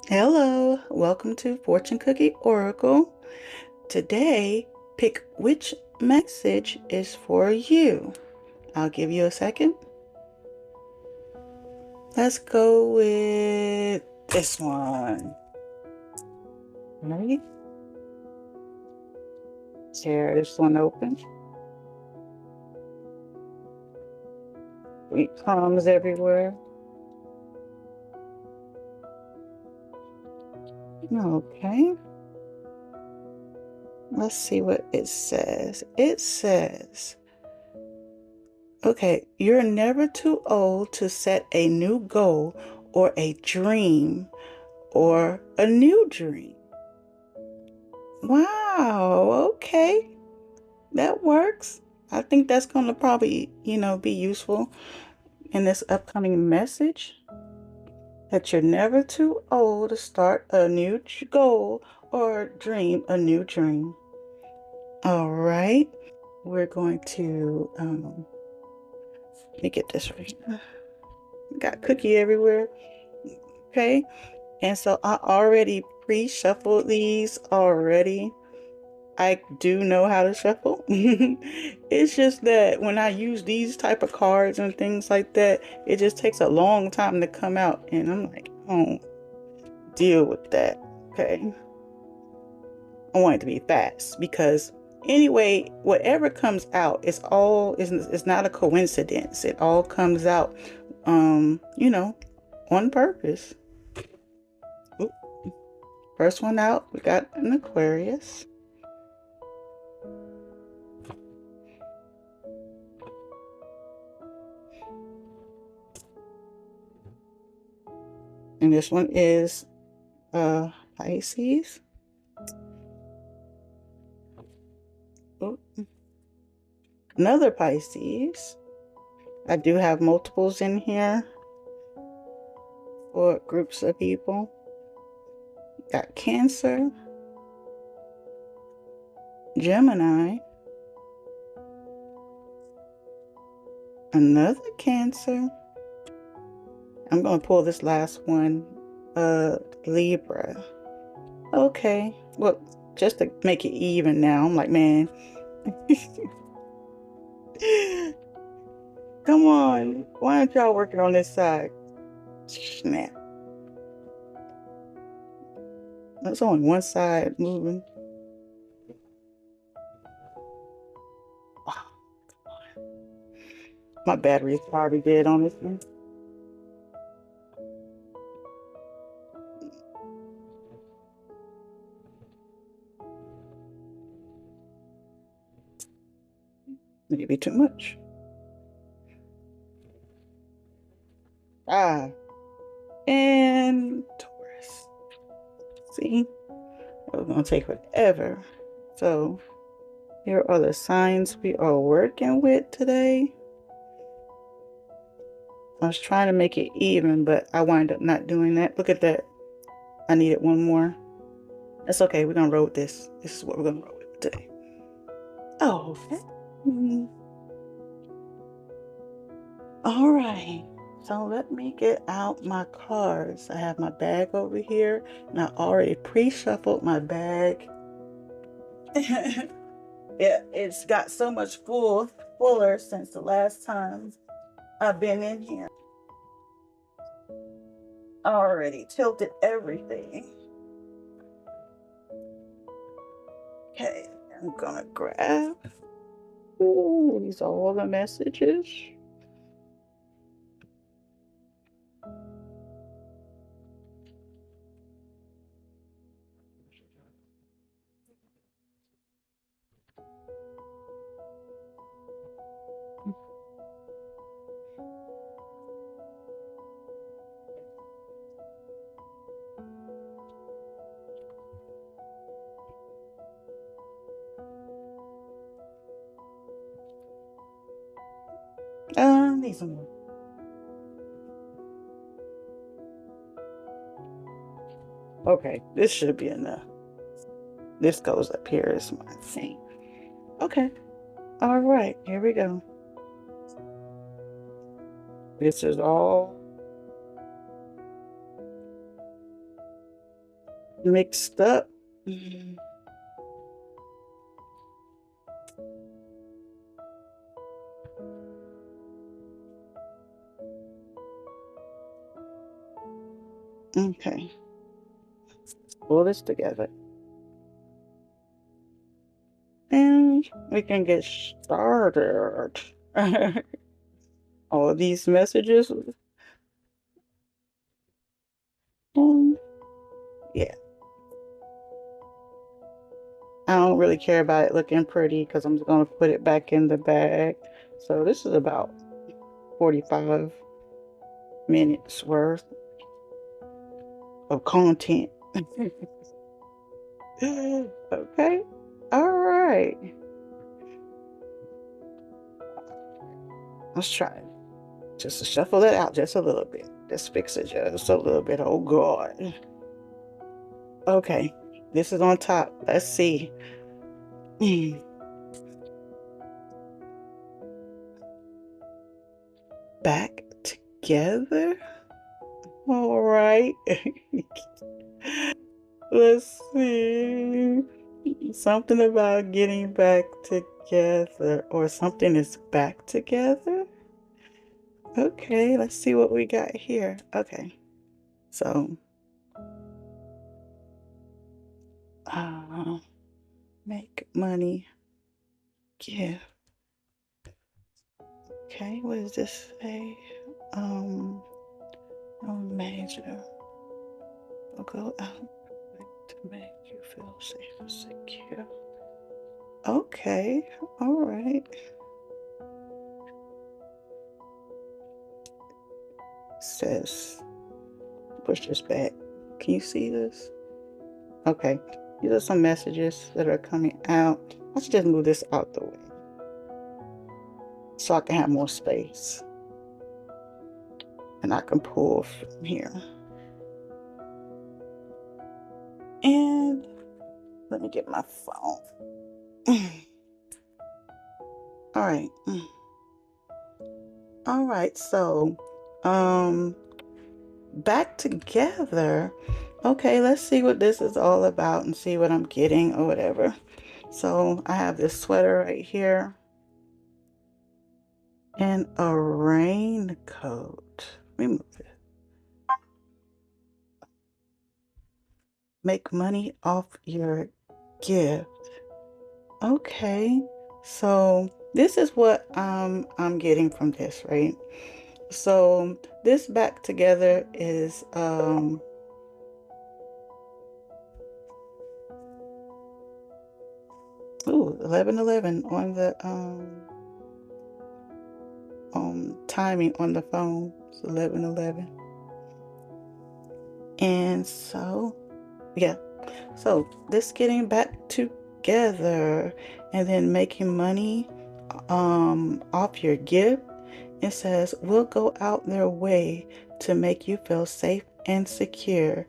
Hello, welcome to Fortune Cookie Oracle. Today, pick which message is for you. I'll give you a second. Let's go with this one. Ready? Tear this one open. Sweet crumbs everywhere. Okay. Let's see what it says. It says, okay, you're never too old to set a new goal or a dream or a new dream. Wow, okay. That works. I think that's going to probably, be useful in this upcoming message that you're never too old to start a new goal or dream a new dream. All right. We're going to, let me get this right. Got cookie everywhere. Okay. And so I already pre-shuffled these already. I do know how to shuffle. It's just that when I use these type of cards and things like that, it just takes a long time to come out. And I'm like, I don't deal with that. Okay. I want it to be fast because anyway, whatever comes out, it's not a coincidence. It all comes out, on purpose. Oop. First one out, we got an Aquarius. And this one is Pisces. Oh, another Pisces. I do have multiples in here for groups of people. Got Cancer, Gemini, another Cancer. I'm going to pull this last one, Libra. Okay, well, just to make it even now, I'm like, man. Come on, why aren't y'all working on this side? Snap. That's only one side moving. Oh, my battery is probably dead on this one. Maybe too much. And Taurus. See, it was gonna take forever. So here are the signs we are working with today. I was trying to make it even, but I wound up not doing that. Look at that. I needed one more. That's okay. We're gonna roll with this. This is what we're gonna roll with today. Oh, okay. All right. So let me get out my cards. I have my bag over here, and I already pre-shuffled my bag. Yeah, it's got so much fuller since the last time I've been in here. I already tilted everything. Okay, I'm gonna grab. Ooh, these are all the messages. Need some more. Okay, this should be enough. This goes up here is my thing. Okay. All right, here we go. This is all mixed up. Mm, okay, pull this together. And we can get started. All of these messages. Yeah, I don't really care about it looking pretty because I'm just going to put it back in the bag. So this is about 45 minutes worth of content. Okay. All right. Let's try it. Just to shuffle it out just a little bit. Just fix it just a little bit. Oh, God. Okay. This is on top. Let's see. Back together. All right. Let's see. Something about getting back together, or something is back together. Okay, let's see what we got here. Okay, so uh, make money, give. Okay, what does this say? Um, no major. Will go out to make you feel safe and secure. Okay, all right. Says push this back. Can you see this? Okay, these are some messages that are coming out. I should just move this out the way so I can have more space and I can pull from here. And let me get my phone. All right. All right, so back together. Okay, let's see what this is all about and see what I'm getting or whatever. So I have this sweater right here and a raincoat. Let me move it. Make money off your gift. Okay, so this is what I'm getting from this, right? So this back together is ooh, 11:11 on the timing on the phone. It's 11:11. And so yeah. So this getting back together and then making money off your gift. It says will go out their way to make you feel safe and secure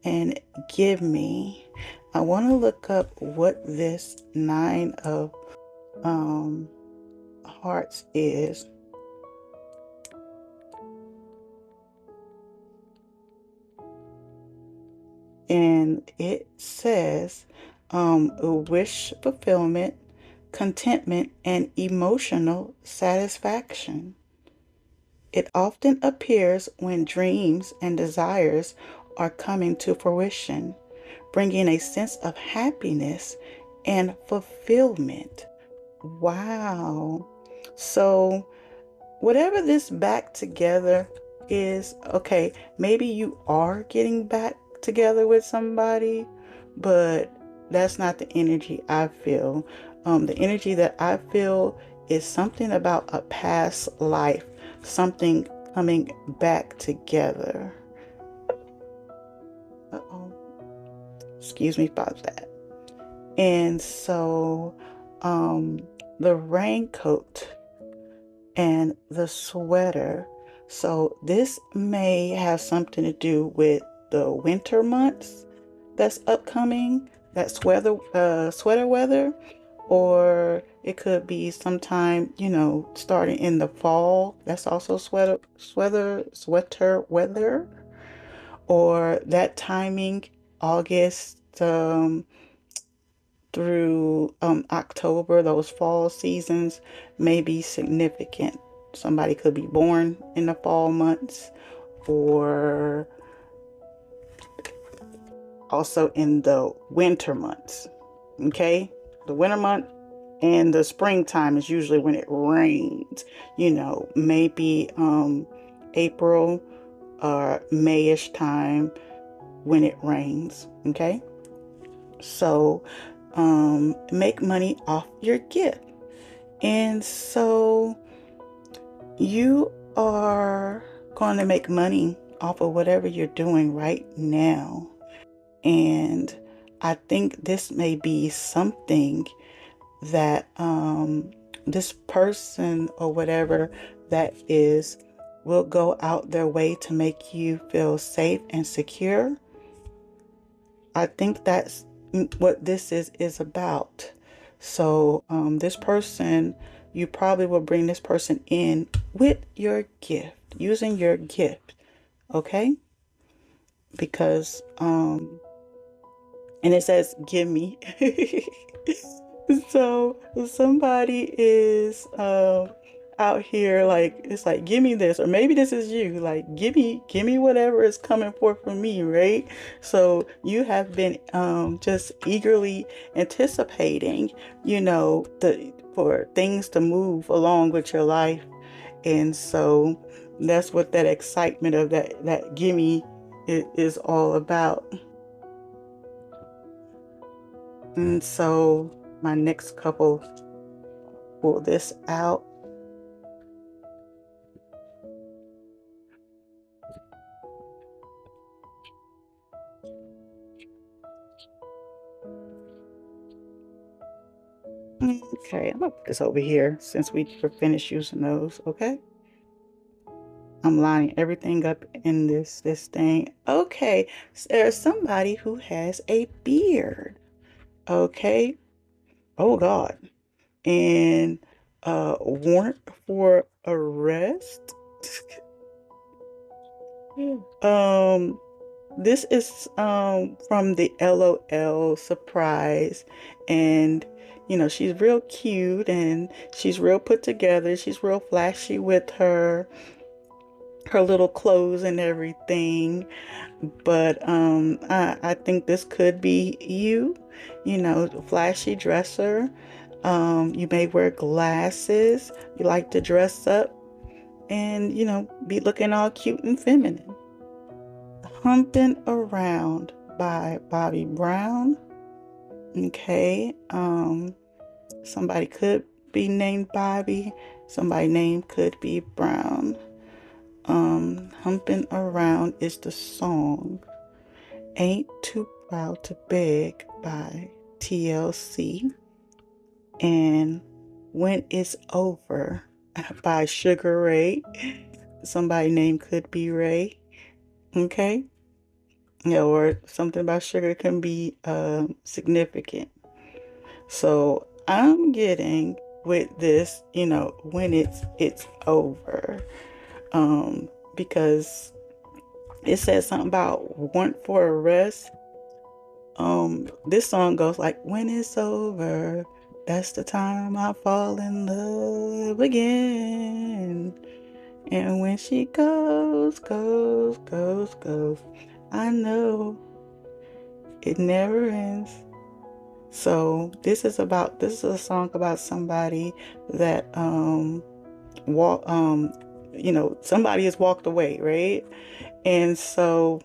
and give me. I want to look up what this 9 of hearts is. And it says wish fulfillment, contentment, and emotional satisfaction. It often appears when dreams and desires are coming to fruition, bringing a sense of happiness and fulfillment. Wow. So, whatever this back together is, okay, maybe you are getting back together with somebody, but that's not the energy I feel. The energy that I feel is something about a past life, something coming back together. Uh-oh. Excuse me about that. And so, the raincoat and the sweater. So this may have something to do with the winter months that's upcoming, that sweater weather, or it could be sometime, starting in the fall. That's also sweater weather, or that timing August through October, those fall seasons may be significant. Somebody could be born in the fall months or also in the winter months. Okay? The winter month and the springtime is usually when it rains. Maybe April or Mayish time when it rains. Okay? So make money off your gift. And so you are going to make money off of whatever you're doing right now. And I think this may be something that this person or whatever that is will go out their way to make you feel safe and secure. I think that's what this is about. So this person, you probably will bring this person in with your gift, using your gift, okay? Because and it says give me. So somebody is out here like it's like give me this, or maybe this is you, like give me whatever is coming forth from me, right? So you have been just eagerly anticipating, for things to move along with your life. And so that's what that excitement of that gimme is all about. And so my next couple pull this out. Okay, I'm gonna put this over here since we were finished using those. Okay, I'm lining everything up in this thing. Okay, so there's somebody who has a beard. Okay, oh God, and warrant for arrest. um This is from the LOL surprise, and she's real cute and she's real put together. She's real flashy with her little clothes and everything. But I think this could be you, flashy dresser. You may wear glasses. You like to dress up and be looking all cute and feminine. Humping Around by Bobby Brown. Okay. Somebody could be named Bobby. Somebody name could be Brown. Humping Around is the song. Ain't Too Proud to Beg by TLC. And When It's Over by Sugar Ray. Somebody name could be Ray. Okay. Yeah, or something about sugar can be significant. So I'm getting with this, when it's over, because it says something about want for a rest. This song goes like, when it's over, that's the time I fall in love again. And when she goes, I know it never ends. So this is a song about somebody that somebody has walked away, right? And so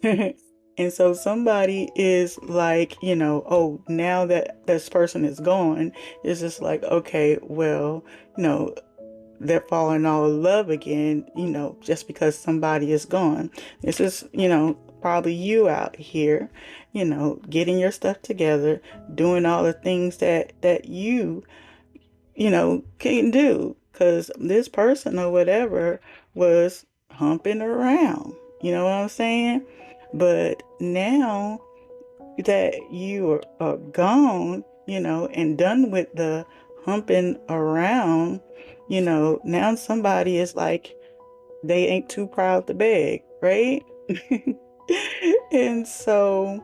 and so somebody is like, oh, now that this person is gone, it's just like, okay, well, they're falling all in love again, just because somebody is gone. This is, probably you out here, getting your stuff together, doing all the things that can do. Because this person or whatever was humping around. You know what I'm saying? But now that you are gone, and done with the humping around, now somebody is like, they ain't too proud to beg, right? And so,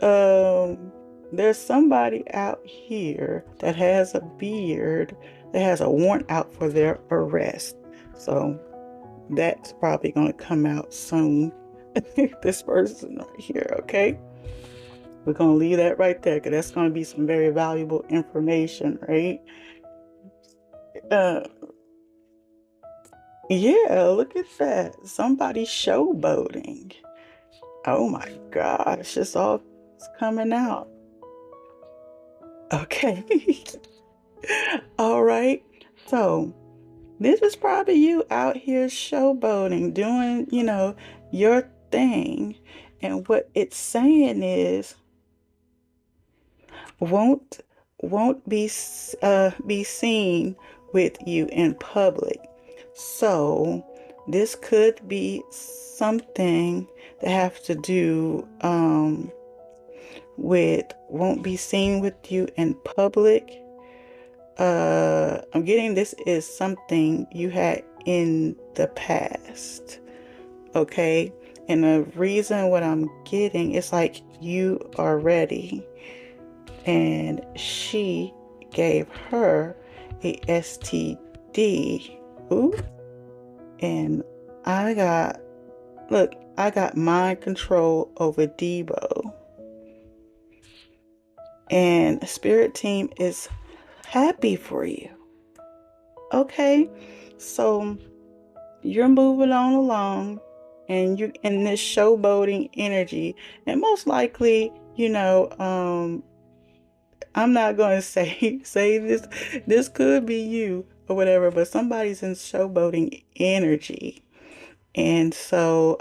um, there's somebody out here that has a beard that has a warrant out for their arrest. So that's probably going to come out soon. This person right here, okay? We're going to leave that right there because that's going to be some very valuable information, right? Uh, yeah, look at that. Somebody showboating. Oh my gosh, it's all coming out. Okay. All right. So this is probably you out here showboating, doing, your thing. And what it's saying is won't be seen with you in public. So this could be something that have to do with won't be seen with you in public. I'm getting this is something you had in the past. Okay. And the reason what I'm getting is like you are ready. And she gave her a STD. Ooh. And I got mind control over Debo. And Spirit Team is happy for you. Okay, so you're moving on along and you in this showboating energy, and most likely, I'm not gonna say this could be you or whatever, but somebody's in showboating energy. And so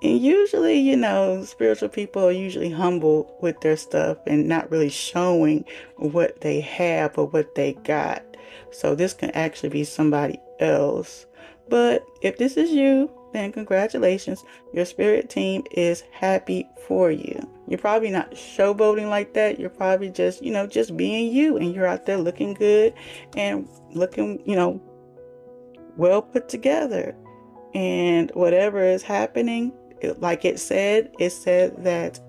and usually, spiritual people are usually humble with their stuff and not really showing what they have or what they got. So this can actually be somebody else. But if this is you, then congratulations. Your spirit team is happy for you. You're probably not showboating like that. You're probably just, just being you, and you're out there looking good and looking, well put together. And whatever is happening, like it said that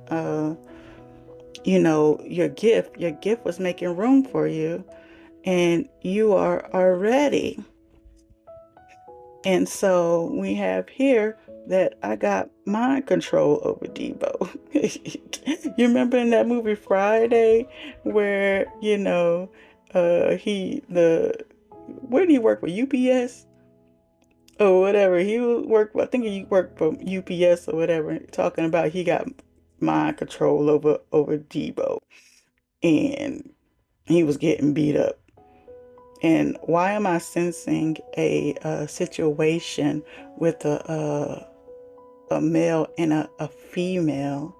your gift was making room for you, and you are ready. And so we have here that I got mind control over Debo. You remember in that movie Friday where where did he work for, UPS? Or whatever. I think he worked for UPS or whatever, talking about he got mind control over Debo, and he was getting beat up. And why am I sensing a situation with a male and a female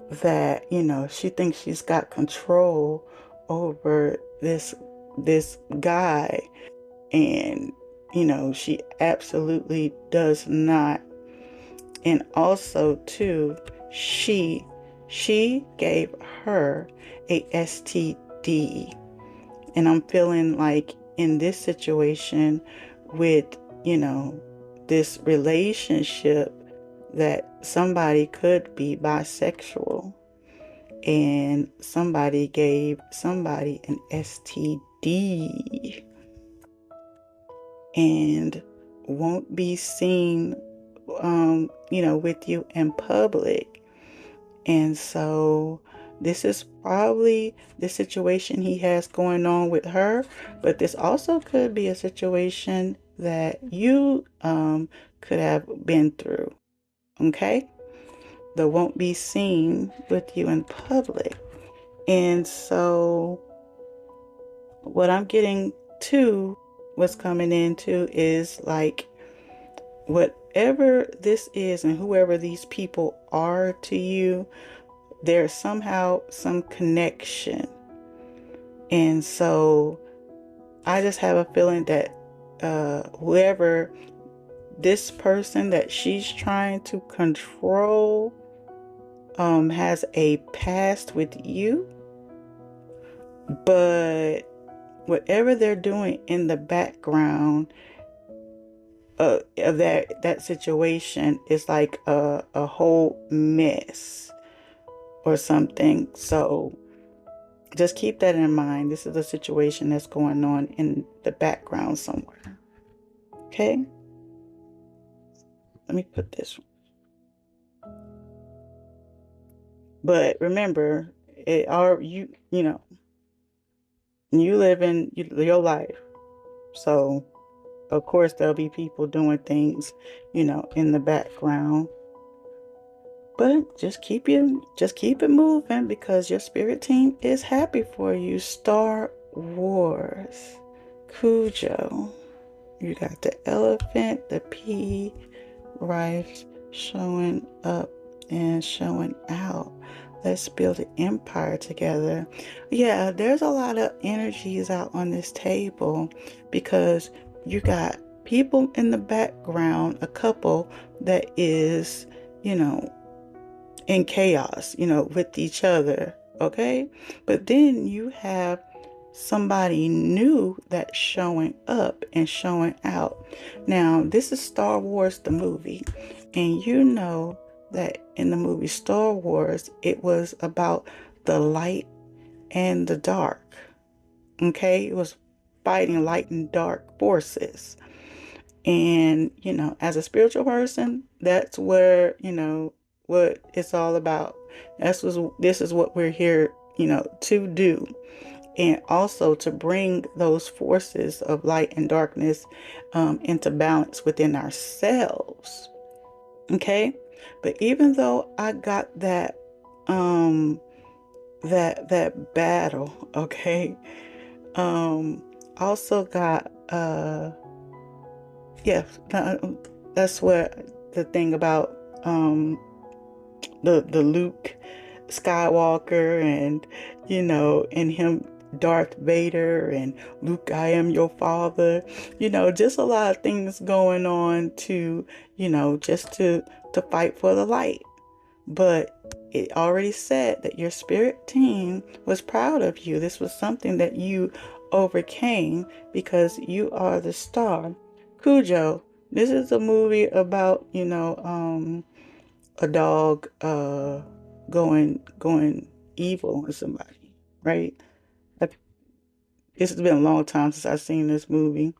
that she thinks she's got control over this guy, and she absolutely does not. And also too, she gave her a STD. And I'm feeling like in this situation with this relationship, that somebody could be bisexual and somebody gave somebody an STD and won't be seen with you in public. And so this is probably the situation he has going on with her, but this also could be a situation that you could have been through. Okay, that won't be seen with you in public. And so what I'm getting to, what's coming into, is like whatever this is and whoever these people are to you, there's somehow some connection. And so I just have a feeling that whoever this person that she's trying to control has a past with you, but whatever they're doing in the background, of that situation is like a whole mess or something. So just keep that in mind. This is a situation that's going on in the background somewhere. Okay? Let me put this. But remember, it are you know, you live in your life. So of course there'll be people doing things, in the background. But just keep it moving because your spirit team is happy for you. Star Wars. Cujo. You got the elephant, the pea, rice showing up and showing out. Let's build an empire together. Yeah, there's a lot of energies out on this table because you got people in the background, a couple that is, you know, in chaos, with each other. Okay. But then you have somebody new that's showing up and showing out. Now, this is Star Wars, the movie. And you know that in the movie Star Wars, it was about the light and the dark. Okay. It was fighting light and dark forces. And, as a spiritual person, that's where, what it's all about. This is what we're here, to do. And also to bring those forces of light and darkness into balance within ourselves. Okay. But even though I got um, that battle, okay, also got, yeah, that's what the thing about the Luke Skywalker and and him Darth Vader and Luke, I am your father. Just a lot of things going on to just to fight for the light. But it already said that your spirit team was proud of you. This was something that you overcame because you are the star. Cujo, this is a movie about, a dog going evil on somebody, right? It's been a long time since I've seen this movie,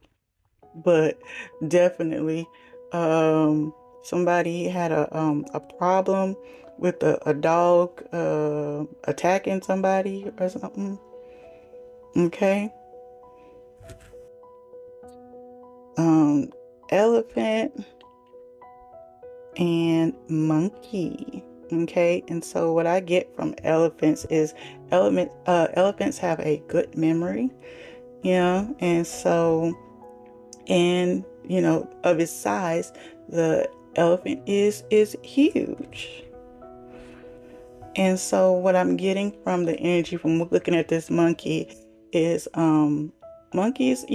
but definitely somebody had a problem with a dog attacking somebody or something. Okay. Um, Elephant and monkey. Okay, and so what I get from elephants is elephants have a good memory, and so, and of its size, the elephant is huge. And so what I'm getting from the energy from looking at this monkey is monkeys,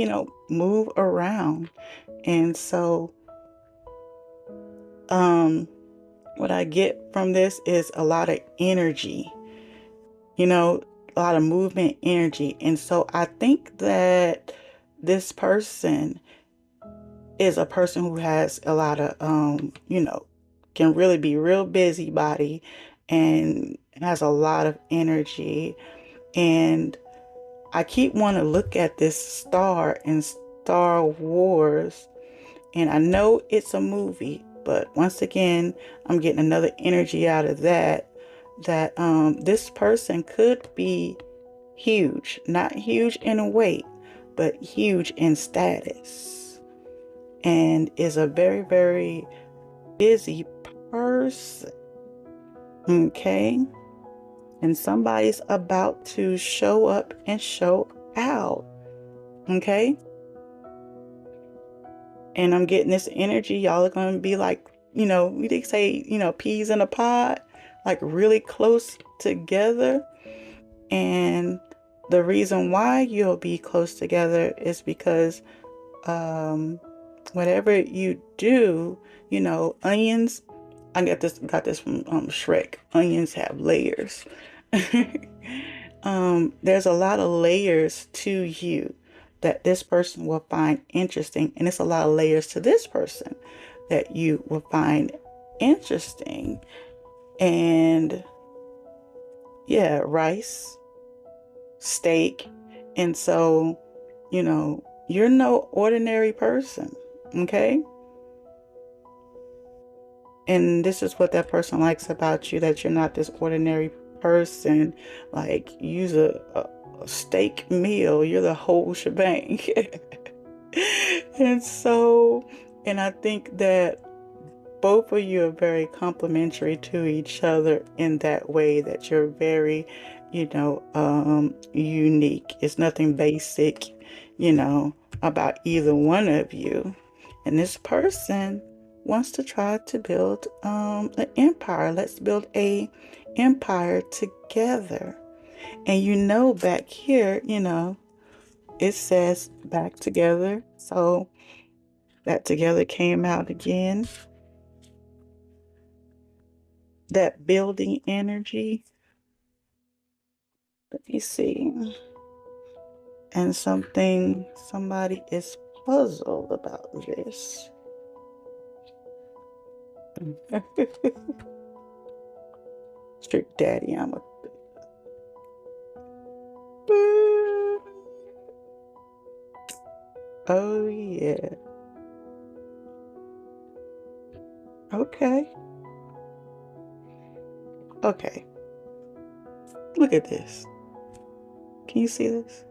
move around. And so what I get from this is a lot of energy, a lot of movement energy. And so I think that this person is a person who has a lot of, can really be real busybody and has a lot of energy. And I keep wanting to look at this star in Star Wars, and I know it's a movie, but once again, I'm getting another energy out of that this person could be huge, not huge in weight, but huge in status, and is a very, very busy person. Okay. And somebody's about to show up and show out. Okay. And I'm getting this energy. Y'all are going to be like, we say, peas in a pod, like really close together. And the reason why you'll be close together is because whatever you do, onions, I got this from Shrek. Onions have layers. There's a lot of layers to you. that this person will find interesting. And it's a lot of layers to this person that you will find interesting. And yeah, rice, steak. And so, you're no ordinary person. Okay. And this is what that person likes about you, that you're not this ordinary person. Like, use a steak meal, you're the whole shebang. And so, and I think that both of you are very complementary to each other in that way, that you're very, unique. It's nothing basic, about either one of you. And this person wants to try to build an empire. Let's build a empire together. And back here, it says back together. So that together came out again. That building energy. Let me see. And somebody is puzzled about this. Strict daddy, I'm a oh yeah. Okay. Okay. Look at this. Can you see this?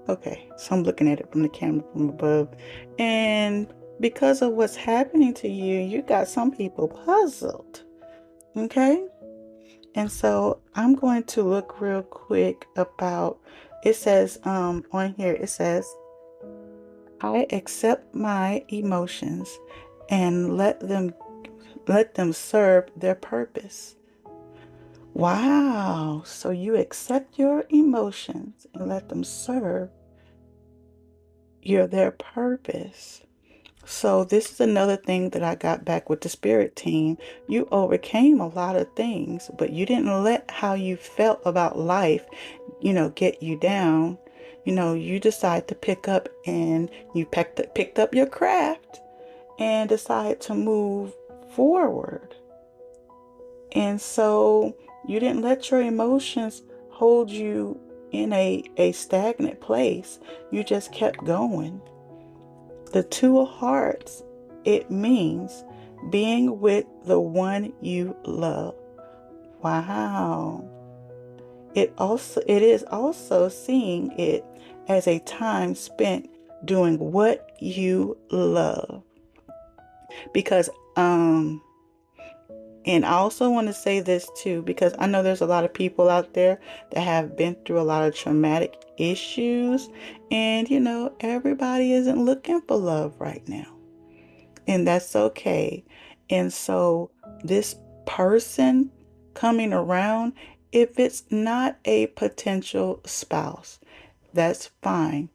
Okay, so I'm looking at it from the camera from above. And because of what's happening to you, you got some people puzzled. Okay? And so I'm going to look real quick about, it says on here, it says, I accept my emotions and let them serve their purpose. Wow. So you accept your emotions and let them serve their purpose. So this is another thing that I got back with the spirit team. You overcame a lot of things, but you didn't let how you felt about life, get you down. You decide to pick up, and you picked up your craft and decide to move forward. And so you didn't let your emotions hold you in a stagnant place. You just kept going. The Two of Hearts, it means being with the one you love. Wow. It is also seeing it as a time spent doing what you love. Because and I also want to say this too, because I know there's a lot of people out there that have been through a lot of traumatic issues, and everybody isn't looking for love right now, and that's okay. And so this person coming around, if it's not a potential spouse, that's fine.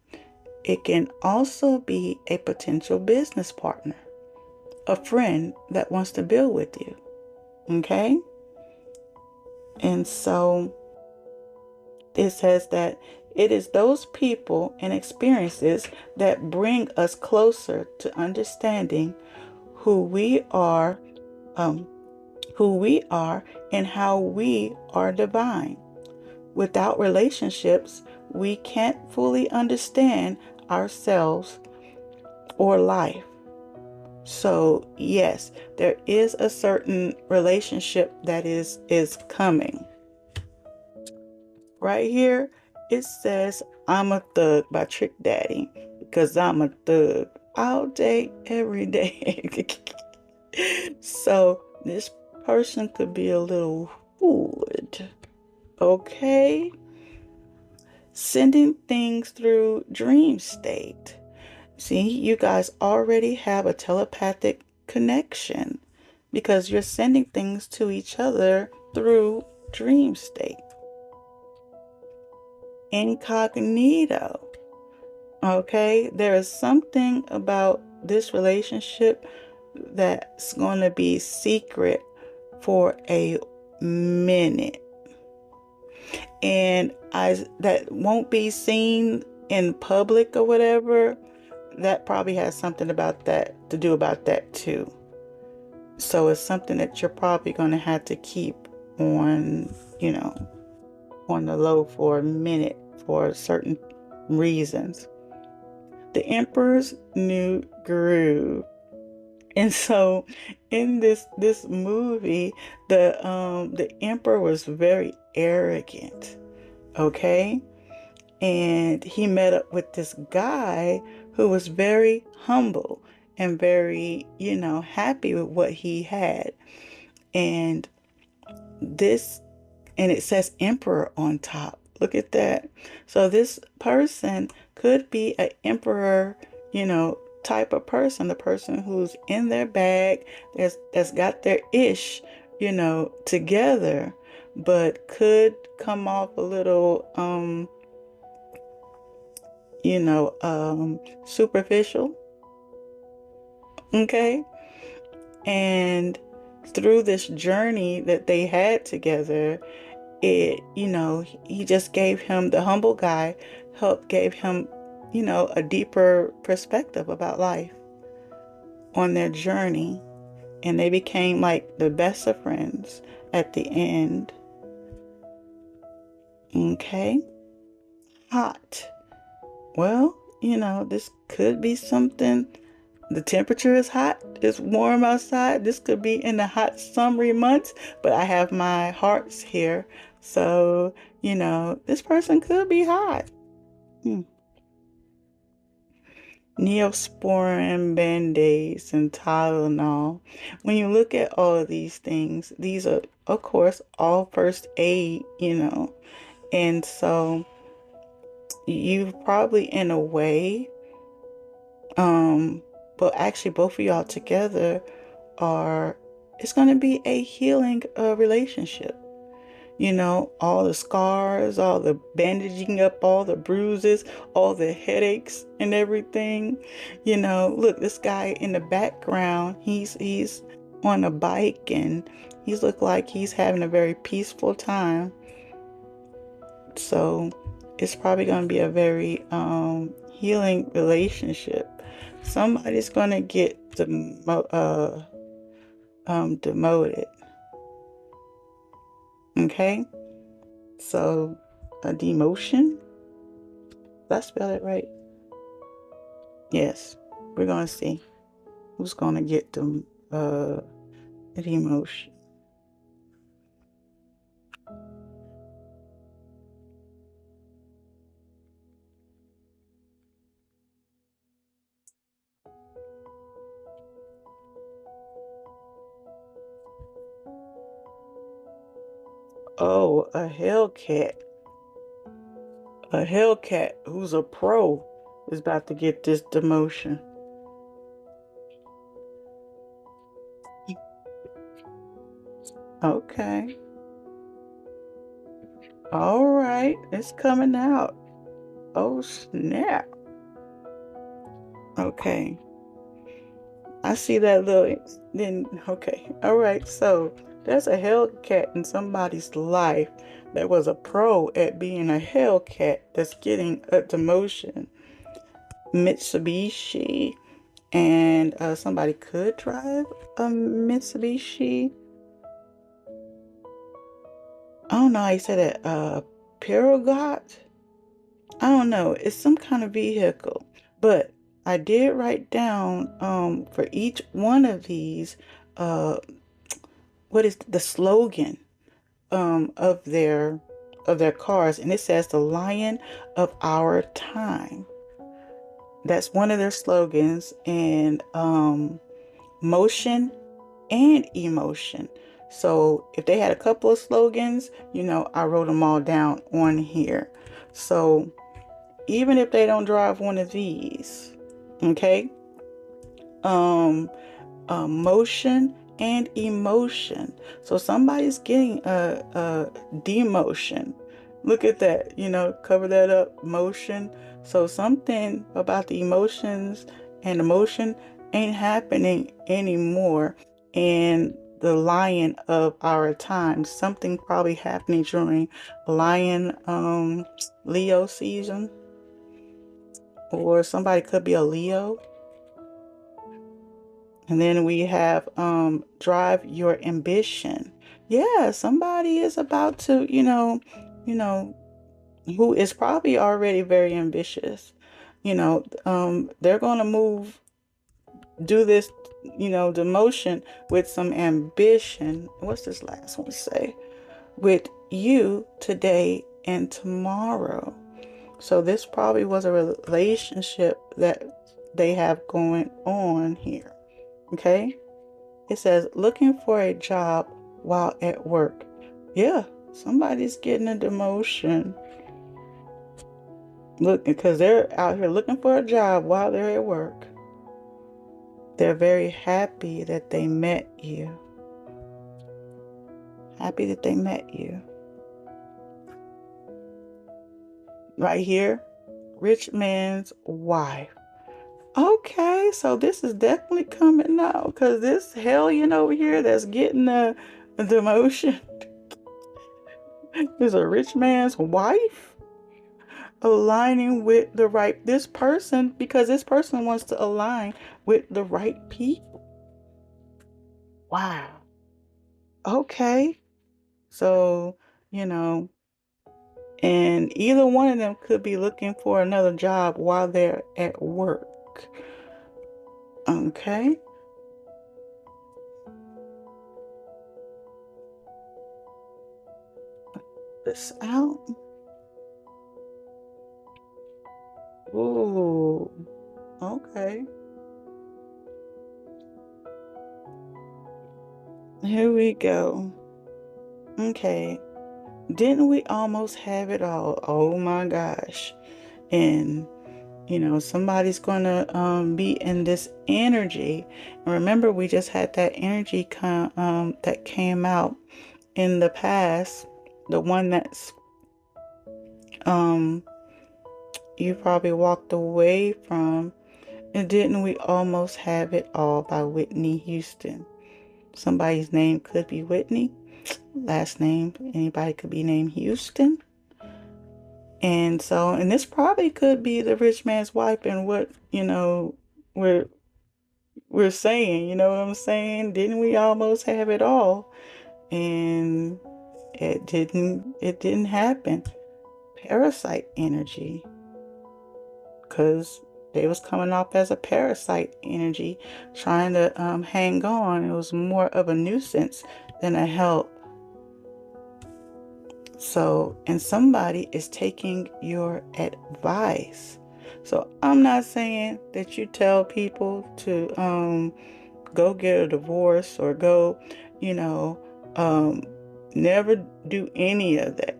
It can also be a potential business partner, a friend that wants to build with you. Okay? And so it says that it is those people and experiences that bring us closer to understanding who we are and how we are divine. Without relationships, we can't fully understand ourselves or life. So yes, there is a certain relationship that is coming. Right here, it says, I'm a thug by Trick Daddy, because I'm a thug all day, every day. So this person could be a little hood. Okay? Sending things through dream state. See, you guys already have a telepathic connection because you're sending things to each other through dream state. Incognito. Okay, there is something about this relationship that's going to be secret for a minute. And that won't be seen in public or whatever, that probably has something about that to do about that too. So it's something that you're probably going to have to keep on, you know, on the low for a minute for certain reasons. The Emperor's New Groove. And so in this movie, the emperor was very arrogant, okay? And he met up with this guy who was very humble and very, happy with what he had. And this and it says emperor on top. Look at that. So this person could be an emperor, type of person, the person who's in their bag, that's got their ish, together, but could come off a little superficial. Okay. And through this journey that they had together, he just gave him, the humble guy, gave him, a deeper perspective about life on their journey. And they became like the best of friends at the end. Okay. Hot. Well, this could be something. The temperature is hot. It's warm outside. This could be in the hot summery months, but I have my hearts here. So, this person could be hot. Neosporin, Band-Aids, and Tylenol. When you look at all of these things, these are, of course, all first aid, And so you've probably, in a way, but actually both of y'all together it's going to be a healing relationship. All the scars, all the bandaging up, all the bruises, all the headaches and everything. Look, this guy in the background, he's on a bike and he's look like he's having a very peaceful time. So it's probably going to be a very healing relationship. Somebody's going to get demoted. Okay? So, a demotion? Did I spell it right? Yes. We're going to see who's going to get the demotion. Oh, a Hellcat. A Hellcat who's a pro is about to get this demotion. Okay. All right. It's coming out. Oh, snap. Okay. I see that little, then, okay. All right. So there's a Hellcat in somebody's life that was a pro at being a Hellcat that's getting a demotion. Mitsubishi. And somebody could drive a Mitsubishi. I don't know how you say that. Paragot? I don't know. It's some kind of vehicle. But I did write down for each one of these what is the slogan of their cars, and it says the lion of our time. That's one of their slogans, and motion and emotion. So if they had a couple of slogans, I wrote them all down on here. So even if they don't drive one of these, okay, motion and emotion. So somebody's getting a demotion. Look at that, cover that up, motion. So something about the emotions and emotion ain't happening anymore. And the lion of our time, something probably happening during lion Leo season. or somebody could be a Leo. And then we have drive your ambition. Yeah, somebody is about to, you know, who is probably already very ambitious. They're going to do this, demotion with some ambition. What's this last one say? With you today and tomorrow. So this probably was a relationship that they have going on here. Okay? It says looking for a job while at work. Yeah, somebody's getting a demotion. Look, because they're out here looking for a job while they're at work. They're very happy that they met you. Happy that they met you. Right here, rich man's wife. Okay, so this is definitely coming out because this hellion over here that's getting a demotion is a rich man's wife aligning with this person, because this person wants to align with the right people. Wow. Okay. So, and either one of them could be looking for another job while they're at work. Okay. This out. Ooh. Okay. Here we go. Okay. Didn't we almost have it all? Oh my gosh. And somebody's gonna be in this energy. And remember, we just had that energy that came out in the past, the one that's you probably walked away from. And didn't we almost have it all, by Whitney Houston. Somebody's name could be Whitney, last name anybody could be named Houston. And this probably could be the rich man's wife. And what we're saying, you know what I'm saying? Didn't we almost have it all? And it didn't happen. Parasite energy, because they was coming off as a parasite energy, trying to hang on. It was more of a nuisance than a help. So, and somebody is taking your advice. So I'm not saying that you tell people to go get a divorce or go, never do any of that.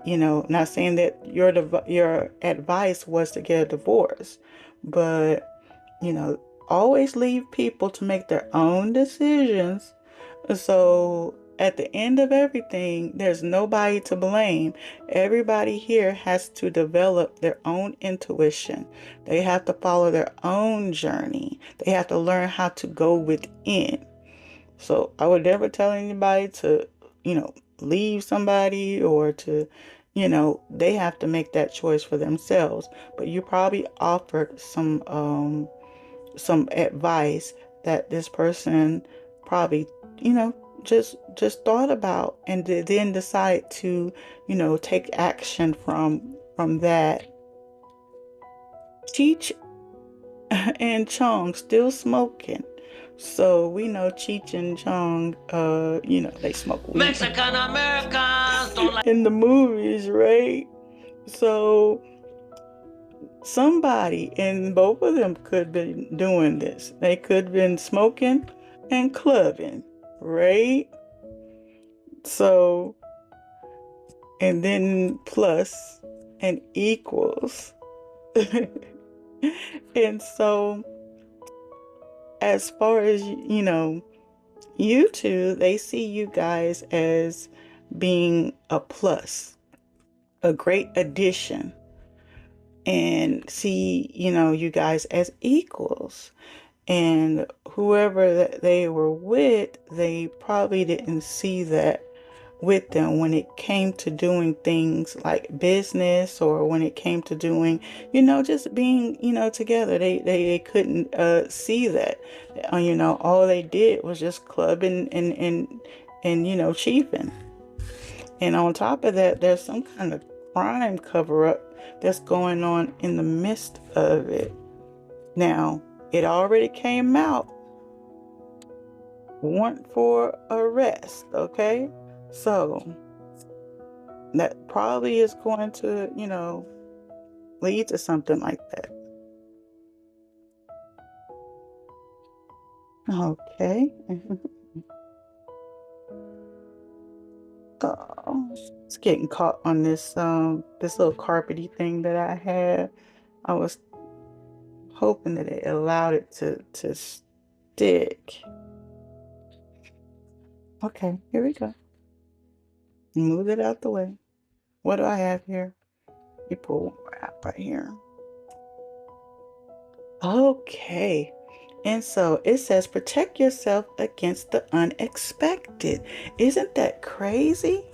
Not saying that your advice was to get a divorce, but always leave people to make their own decisions. So at the end of everything, there's nobody to blame. Everybody here has to develop their own intuition. They have to follow their own journey. They have to learn how to go within. So I would never tell anybody to, leave somebody, or to, they have to make that choice for themselves. But you probably offered some advice that this person probably, just thought about, and then decide to, take action from that. Cheech and Chong still smoking. So we know Cheech and Chong, they smoke weed. Mexican Americans don't like in the movies, right? So somebody, and both of them could be doing this. They could have been smoking and clubbing, right? So, and then plus and equals. And so, as far as, you two, they see you guys as being a plus, a great addition, and see, you guys as equals. And whoever that they were with, they probably didn't see that with them when it came to doing things like business, or when it came to doing, just being, together. They couldn't see that. All they did was just clubbing and chiefing. And on top of that, there's some kind of crime cover up that's going on in the midst of it. Now, it already came out, warrant for arrest, okay? So that probably is going to, lead to something like that. Okay. Oh, it's getting caught on this little carpety thing that I had. I was hoping that it allowed it to stick. Okay, here we go. Move it out the way. What do I have here? You pull one more out right here. Okay. And so it says, protect yourself against the unexpected. Isn't that crazy?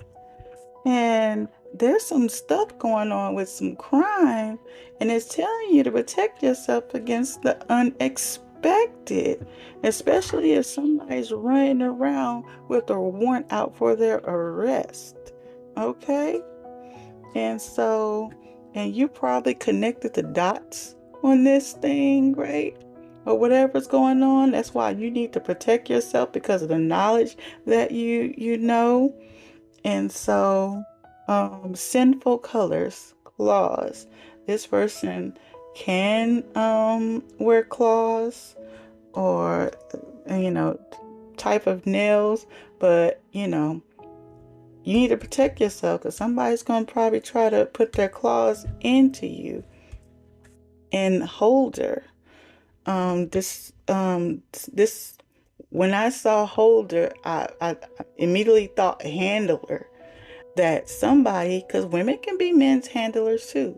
And there's some stuff going on with some crime, and it's telling you to protect yourself against the unexpected, especially if somebody's running around with a warrant out for their arrest. Okay? And so, and you probably connected the dots on this thing, right? Or whatever's going on. That's why you need to protect yourself, because of the knowledge that you know. And so, sinful colors, claws. This person can wear claws, or type of nails, but you need to protect yourself, because somebody's going to probably try to put their claws into you. And holder. This when I saw holder, I immediately thought handler. That somebody, because women can be men's handlers too.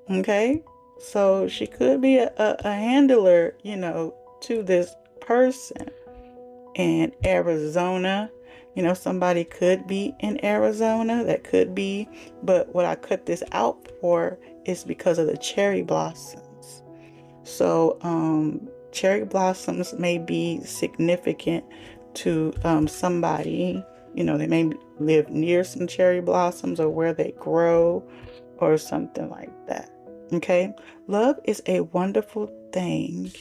Okay? So she could be a handler, to this person. And Arizona, somebody could be in Arizona. That could be. But what I cut this out for is because of the cherry blossoms. So cherry blossoms may be significant to somebody. They may live near some cherry blossoms, or where they grow, or something like that. Okay? Love is a wonderful thing.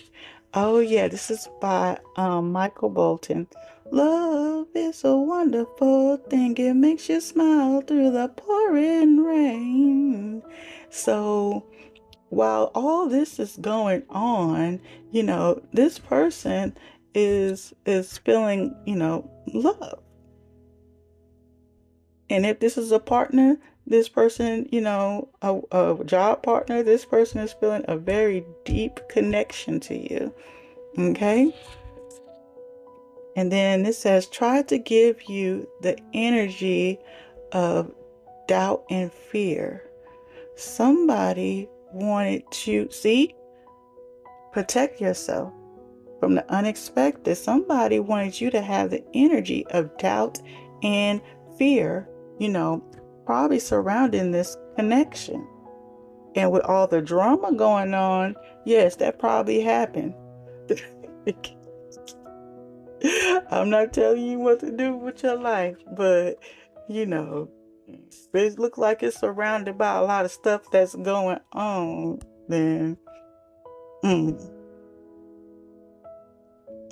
Oh yeah, this is by Michael Bolton. Love is a wonderful thing. It makes you smile through the pouring rain. So while all this is going on, this person is feeling, love. And if this is a partner, this person, a job partner, this person is feeling a very deep connection to you. Okay? And then it says, try to give you the energy of doubt and fear. Somebody wanted to, protect yourself from the unexpected. Somebody wanted you to have the energy of doubt and fear, probably surrounding this connection. And with all the drama going on, yes, that probably happened. I'm not telling you what to do with your life, but it looks like it's surrounded by a lot of stuff that's going on, then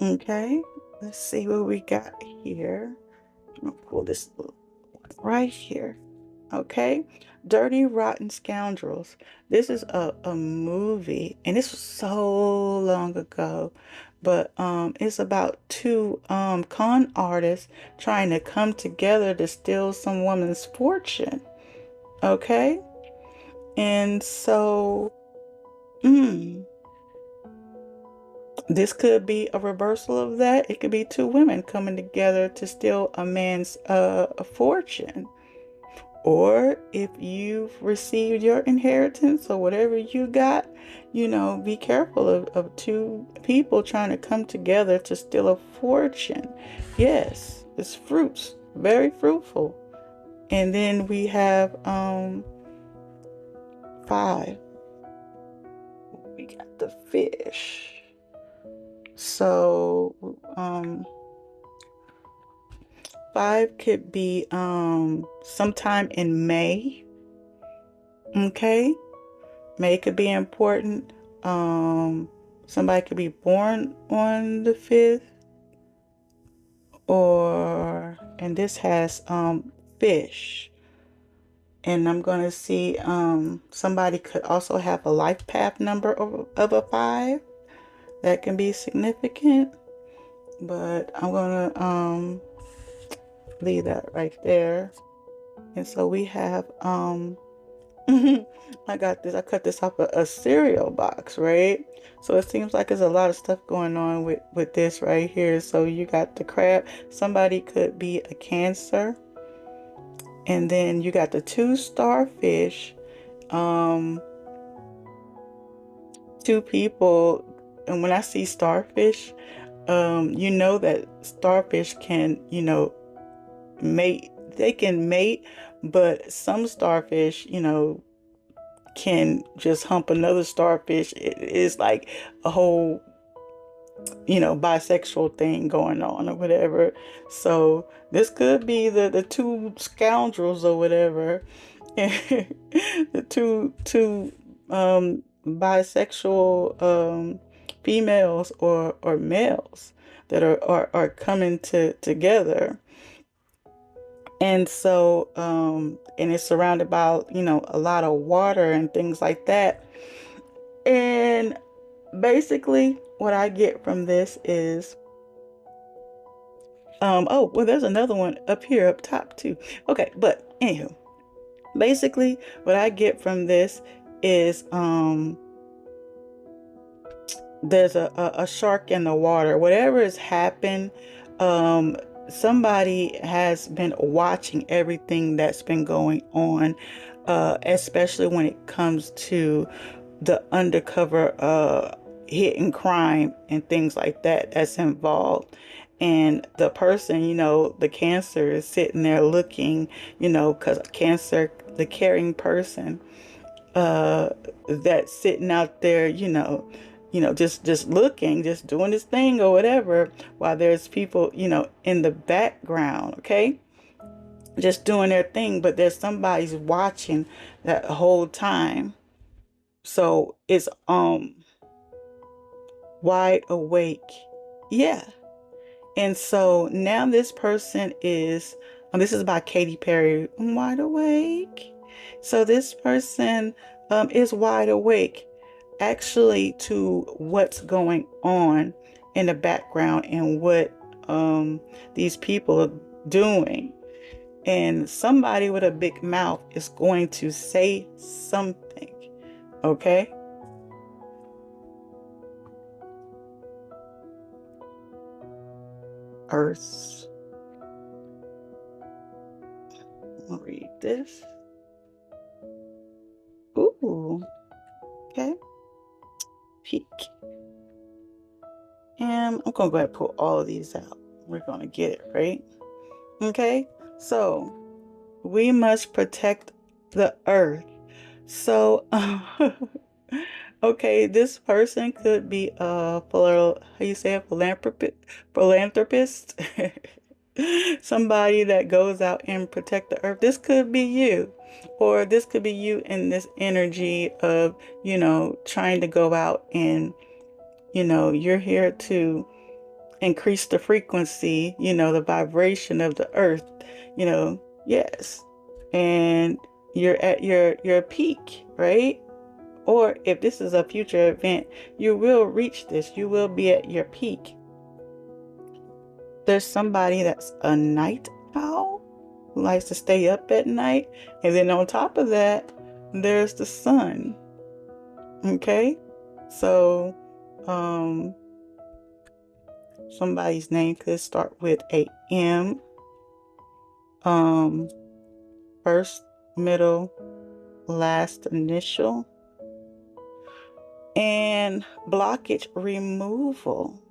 okay, let's see what we got here. I'm gonna pull this one right here. Okay, Dirty Rotten Scoundrels. This is a movie, and this was so long ago, but it's about two con artists trying to come together to steal some woman's fortune. Okay, and so this could be a reversal of that. It could be two women coming together to steal a man's fortune. Or if you've received your inheritance or whatever you got, be careful of two people trying to come together to steal a fortune. Yes, it's fruits very fruitful. And then we have 5. We got the fish. So 5 could be sometime in May. Okay, May could be important. Somebody could be born on the 5th, and this has fish. And I'm going to see somebody could also have a life path number of a 5. That can be significant. But I'm going to leave that right there. And so we have I got this. I cut this off a cereal box, right? So it seems like there's a lot of stuff going on with this right here. So you got the crab. Somebody could be a Cancer. And then you got the 2 starfish. 2 people. And when I see starfish, you know that starfish can, mate. They can mate, but some starfish, can just hump another starfish. It is like a whole, bisexual thing going on or whatever. So this could be the 2 scoundrels or whatever. The two bisexual females or males that are coming together. And so and it's surrounded by a lot of water and things like that. And basically what I get from this is oh well, there's another one up here up top too. Okay, but anywho, basically what I get from this is there's a shark in the water. Whatever has happened, somebody has been watching everything that's been going on, especially when it comes to the undercover hit and crime and things like that that's involved. And the person, the Cancer is sitting there looking, because Cancer, the caring person, that's sitting out there, just looking, just doing his thing or whatever, while there's people, in the background, okay, just doing their thing, but there's somebody's watching that whole time. So it's wide awake. Yeah. And so now this person is, this is by Katy Perry, Wide Awake. So this person is wide awake actually to what's going on in the background and what these people are doing. And somebody with a big mouth is going to say something, okay? Earth. I'll read this. Ooh, okay. Peak. And I'm gonna go ahead and pull all of these out. We're gonna get it, right? Okay, so we must protect the earth. So okay, this person could be a philanthropist. Somebody that goes out and protect the earth. This could be you, or this could be you in this energy of, trying to go out and, you're here to increase the frequency, the vibration of the earth, yes. And you're at your peak, right? Or if this is a future event, you will reach this. You will be at your peak. There's somebody that's a night owl who likes to stay up at night. And then on top of that, there's the sun. Okay? So, somebody's name could start with a M. First, middle, last initial. And blockage removal.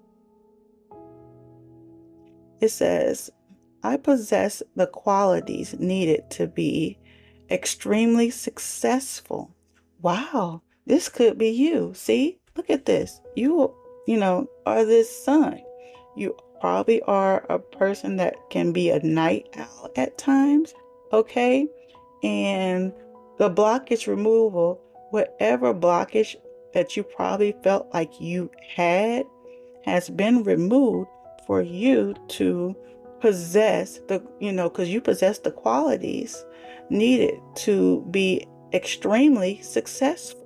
It says, I possess the qualities needed to be extremely successful. Wow, this could be you. See, look at this. Are this sun. You probably are a person that can be a night owl at times, okay? And the blockage removal, whatever blockage that you probably felt like you had, has been removed for you to possess because you possess the qualities needed to be extremely successful.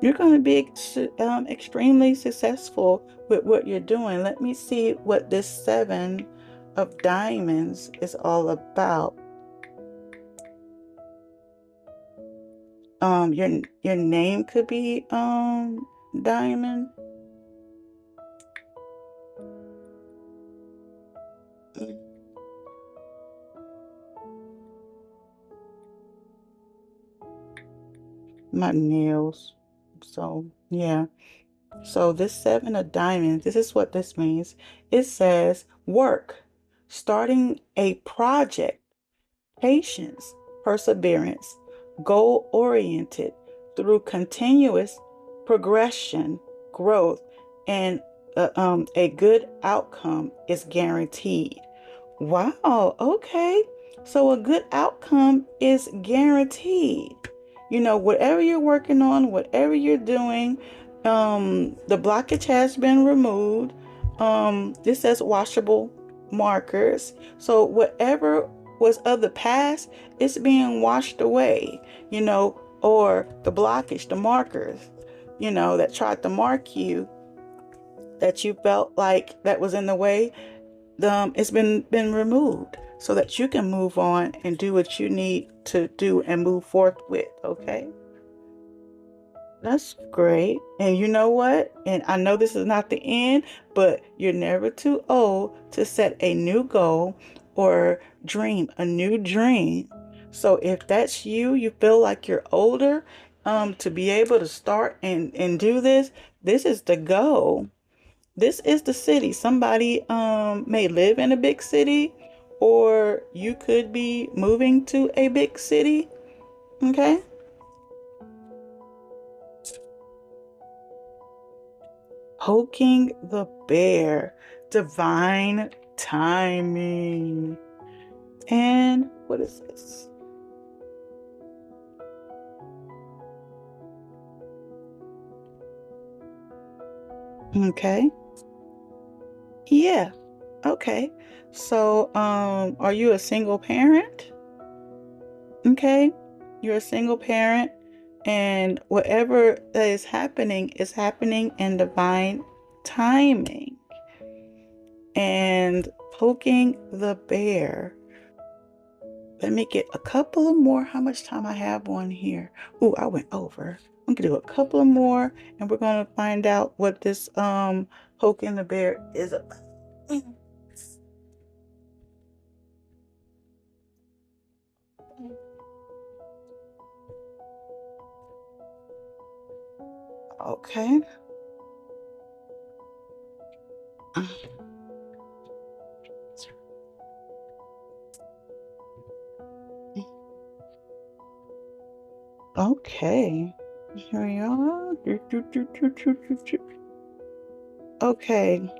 You're going to be extremely successful with what you're doing. Let me see what this 7 of Diamonds is all about. Your name could be Diamond. My nails. So yeah. So this 7 of Diamonds, this is what this means. It says work, starting a project, patience, perseverance, goal oriented through continuous progression, growth, and a good outcome is guaranteed. Wow, okay. So a good outcome is guaranteed. Whatever you're working on, whatever you're doing, the blockage has been removed. This says washable markers. So whatever was of the past, it's being washed away, or the blockage, the markers, that tried to mark you, that you felt like that was in the way, it's been removed so that you can move on and do what you need to do and move forth with, okay? That's great. And you know what? And I know this is not the end, but you're never too old to set a new goal or dream, a new dream. So if that's you, you feel like you're older, to be able to start and do this, this is the goal. This is the city. Somebody may live in a big city, or you could be moving to a big city. Okay? Poking the bear. Divine timing. And what is this? Okay. Yeah. Okay. So, are you a single parent? Okay. You're a single parent, and whatever that is happening in divine timing. And poking the bear. Let me get a couple of more. How much time I have on here? Ooh, I went over. I'm gonna do a couple of more, and we're gonna find out what this poking the bear is about. Okay. Okay. Here we are. Okay.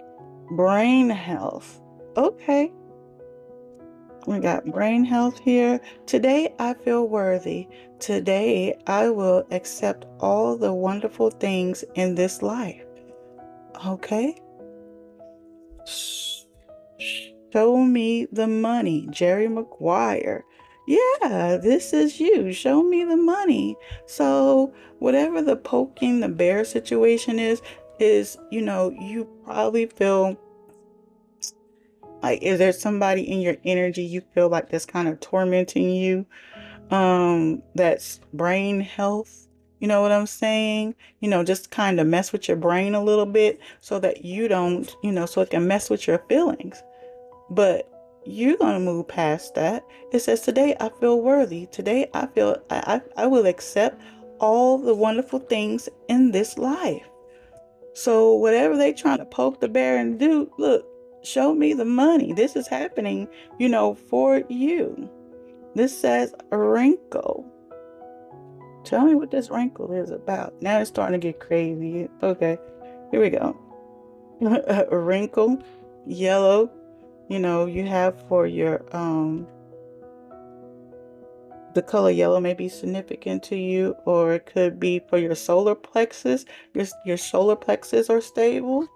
Brain health. Okay. We got brain health here. Today I feel worthy. Today I will accept all the wonderful things in this life. Okay. Show me the money. Jerry Maguire. Yeah, this is you. Show me the money. So whatever the poking the bear situation is, you probably feel like, is there somebody in your energy you feel like that's kind of tormenting you? That's brain health. You know what I'm saying? Just kind of mess with your brain a little bit so that you don't, so it can mess with your feelings. But you're going to move past that. It says, today I feel worthy. Today I feel I will accept all the wonderful things in this life. So whatever they trying to poke the bear and do, look, show me the money. This is happening, for you. This says a wrinkle. Tell me what this wrinkle is about. Now it's starting to get crazy. Okay, here we go. A wrinkle, yellow, you have for your, the color yellow may be significant to you, or it could be for your solar plexus. Your solar plexus are stable.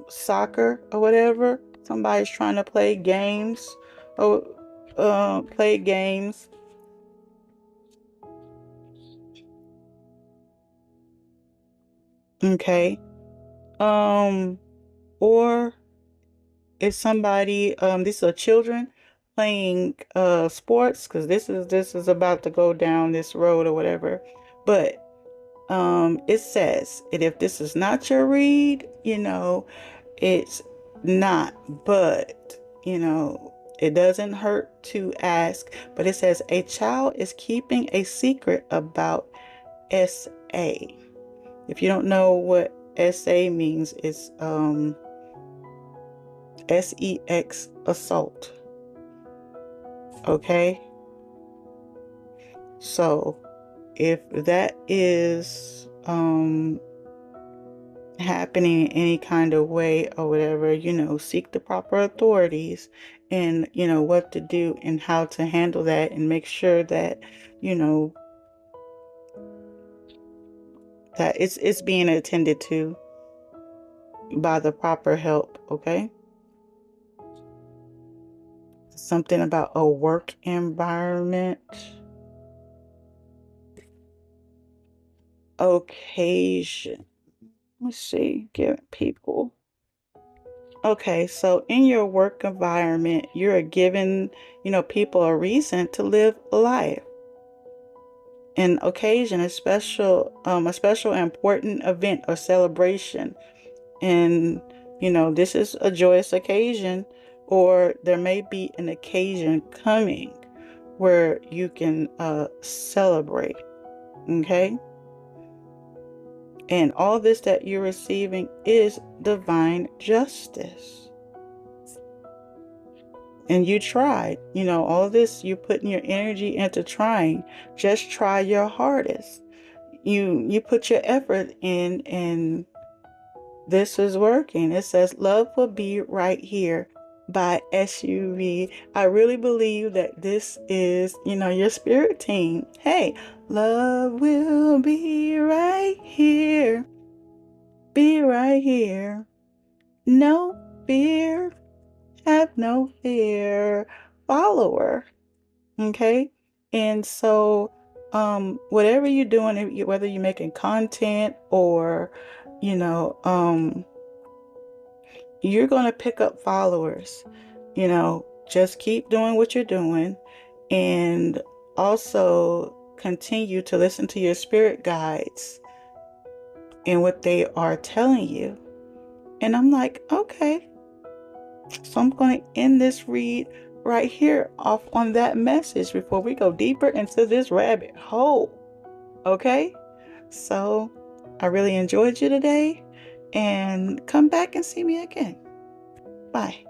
Soccer or whatever. Somebody's trying to play games or play games. Okay. Or if somebody, these are children playing sports, because this is about to go down this road or whatever. But it says, and if this is not your read, it's not, but it doesn't hurt to ask. But it says a child is keeping a secret about SA. If you don't know what SA means, it's SEX, assault. Okay, so if that is happening in any kind of way or whatever, seek the proper authorities and what to do and how to handle that, and make sure that that it's being attended to by the proper help. Okay, something about a work environment, occasion. Let's see, give people. Okay, so in your work environment, you're giving, people a reason to live life. An occasion, a special important event or celebration. And, this is a joyous occasion, or there may be an occasion coming where you can celebrate. Okay? And all this that you're receiving is divine justice. And you tried, all this, you're putting your energy into trying. Just try your hardest. You put your effort in, and this is working. It says Love Will Be Right Here by SUV. I really believe that this is, your spirit team. Hey, love will be right here. Be right here. No fear. Have no fear. Follower. Okay? And so, whatever you're doing, whether you're making content or, you're going to pick up followers. Just keep doing what you're doing, and also continue to listen to your spirit guides and what they are telling you. And I'm like, okay, so I'm going to end this read right here off on that message before we go deeper into this rabbit hole. Okay, so I really enjoyed you today, and come back and see me again. Bye.